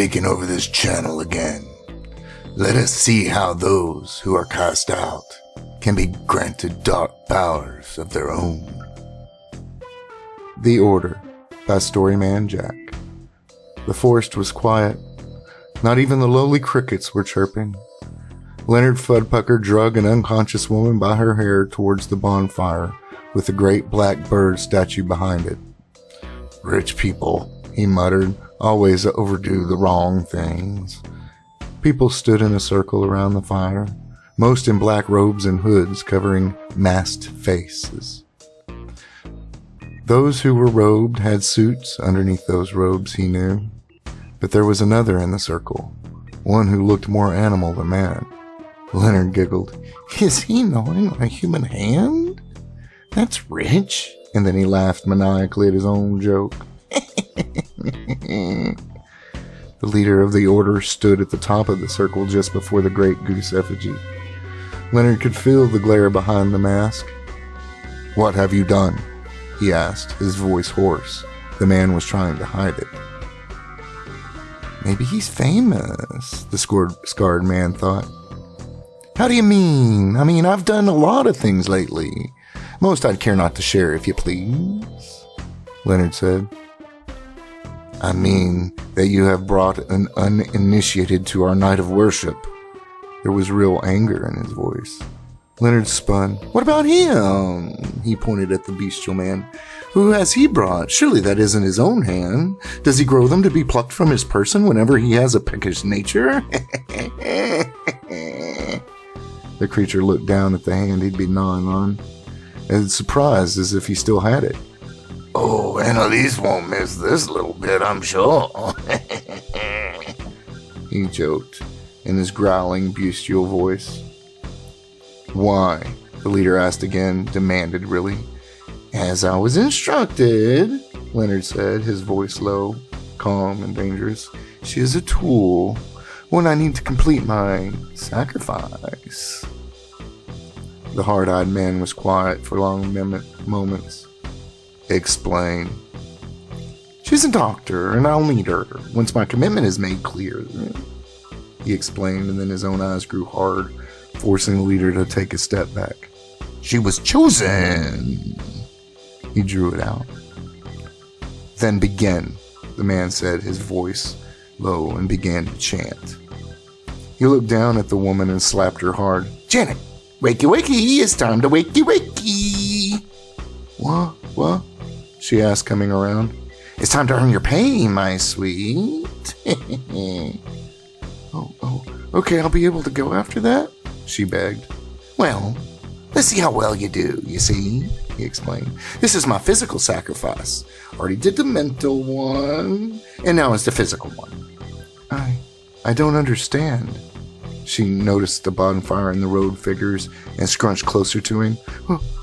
taken over this channel again. Let us see how those who are cast out can be granted dark powers of their own. The Order by StoryMan-Jack. The forest was quiet. Not even the lowly crickets were chirping. Leonard Fudpucker drug an unconscious woman by her hair towards the bonfire with the great black bird statue behind it. Rich people, he muttered, always overdo the wrong things. People stood in a circle around the fire, most in black robes and hoods covering masked faces. Those who were robed had suits underneath those robes, he knew. But there was another in the circle, one who looked more animal than man. Leonard giggled. Is he gnawing a human hand? That's rich. And then he laughed maniacally at his own joke. The leader of the Order stood at the top of the circle just before the great goose effigy. Leonard could feel the glare behind the mask. What have you done? He asked, his voice hoarse. The man was trying to hide it. Maybe he's famous, the scarred man thought. How do you mean? I've done a lot of things lately. Most I'd care not to share, if you please, Leonard said. I mean that you have brought an uninitiated to our night of worship. There was real anger in his voice. Leonard spun. What about him? He pointed at the bestial man. Who has he brought? Surely that isn't his own hand. Does he grow them to be plucked from his person whenever he has a peckish nature? The creature looked down at the hand he'd been gnawing on, as surprised as if he still had it. Oh, Annalise won't miss this little bit, I'm sure. He joked in his growling, bestial voice. Why? The leader asked again, demanded really. As I was instructed, Leonard said, his voice low, calm, and dangerous. She is a tool, one I need to complete my sacrifice. The hard-eyed man was quiet for long moments. Explain. She's a doctor, and I'll need her once my commitment is made clear. He explained, and then his own eyes grew hard, forcing the leader to take a step back. She was chosen. He drew it out. Then begin, the man said, his voice low, and began to chant. He looked down at the woman and slapped her hard. Janet, wakey wakey, it's time to wakey wakey. What? She asked, coming around. It's time to earn your pay, my sweet. Oh, okay, I'll be able to go after that? She begged. Well, let's see how well you do, you see, he explained. This is my physical sacrifice. Already did the mental one, and now it's the physical one. I don't understand. She noticed the bonfire and the road figures and scrunched closer to him.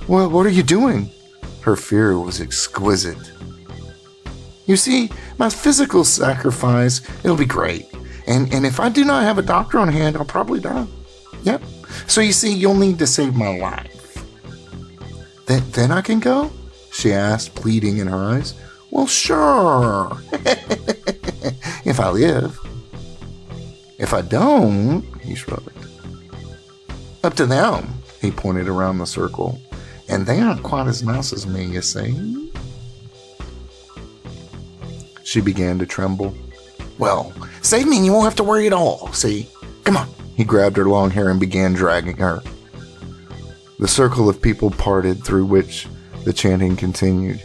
Well, what are you doing? Her fear was exquisite. You see, my physical sacrifice, it'll be great. And if I do not have a doctor on hand, I'll probably die. Yep. So you see, you'll need to save my life. Then I can go? She asked, pleading in her eyes. Well, sure. If I live. If I don't, he shrugged. Up to them, he pointed around the circle. And they aren't quite as nice as me, you see. She began to tremble. Well, save me and you won't have to worry at all, see? Come on. He grabbed her long hair and began dragging her. The circle of people parted, through which the chanting continued.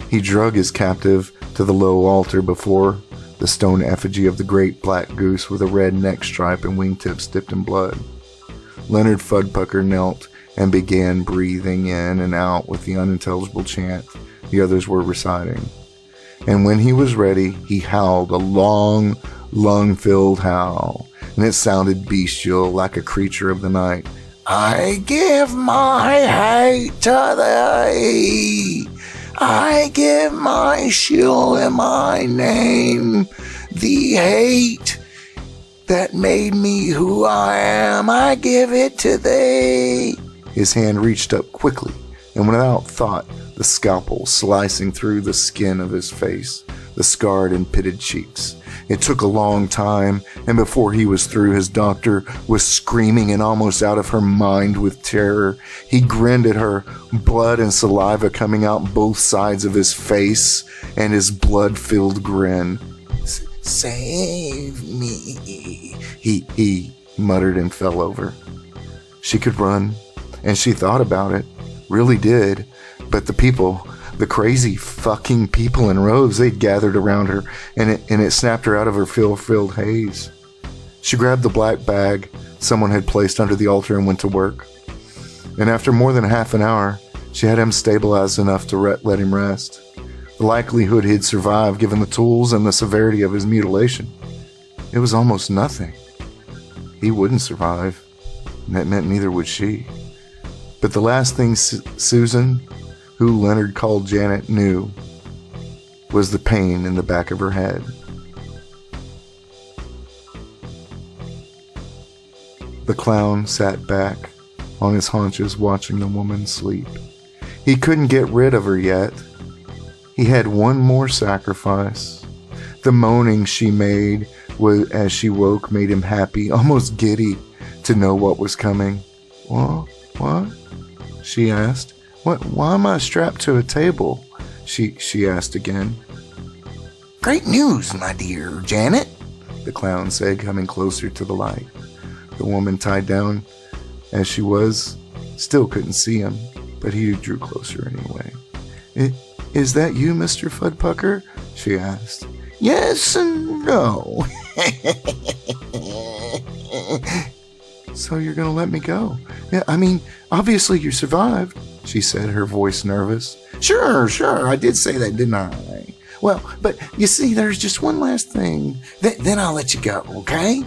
He drug his captive to the low altar before the stone effigy of the great black goose with a red neck stripe and wingtips dipped in blood. Leonard Fudpucker knelt and began breathing in and out with the unintelligible chant the others were reciting. And when he was ready, he howled a long, lung-filled howl, and it sounded bestial like a creature of the night. I give my hate to thee. I give my shield and my name. The hate that made me who I am, I give it to thee. His hand reached up quickly, and without thought, the scalpel slicing through the skin of his face, the scarred and pitted cheeks. It took a long time, and before he was through, his doctor was screaming and almost out of her mind with terror. He grinned at her, blood and saliva coming out both sides of his face, and his blood-filled grin. Save me, He muttered and fell over. She could run, and she thought about it, really did, but the crazy fucking people in robes, they'd gathered around her, and it snapped her out of her filled haze. She grabbed the black bag someone had placed under the altar and went to work. And after more than half an hour, she had him stabilized enough to let him rest. The likelihood he'd survive, given the tools and the severity of his mutilation, it was almost nothing. He wouldn't survive, and that meant neither would she. But the last thing Susan, who Leonard called Janet, knew was the pain in the back of her head. The clown sat back on his haunches watching the woman sleep. He couldn't get rid of her yet. He had one more sacrifice. The moaning she made as she woke made him happy, almost giddy, to know what was coming. What? She asked. Why am I strapped to a table? She asked again. Great news, my dear Janet, the clown said, coming closer to the light. The woman, tied down as she was, still couldn't see him, but he drew closer anyway. Is that you, Mr. Fudpucker? She asked. Yes and no. So you're gonna let me go? Yeah, I mean, obviously you survived, she said, her voice nervous. Sure, I did say that, didn't I? Well, but you see, there's just one last thing. Then I'll let you go, okay?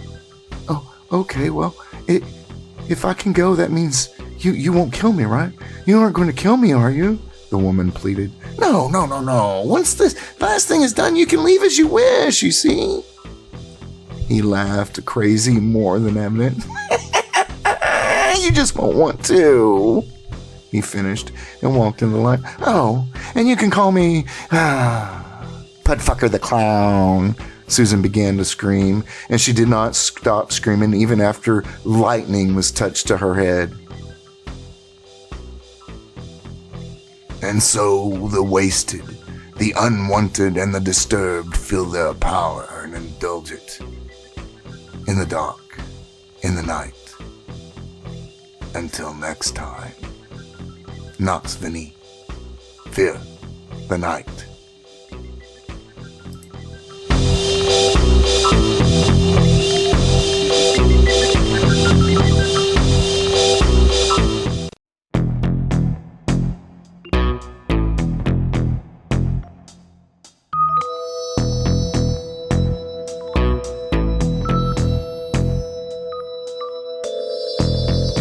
Oh, okay, well, if I can go, that means you won't kill me, right? You aren't going to kill me, are you? The woman pleaded. No. Once this last thing is done, you can leave as you wish, you see? He laughed, crazy more than evident. You just won't want to, he finished and walked in the light. Oh, and you can call me Pudfucker the Clown. Susan began to scream, and she did not stop screaming even after lightning was touched to her head. And so the wasted, the unwanted, and the disturbed feel their power and indulge it. In the dark, in the night. Until next time. Nox Vini. Fear the night.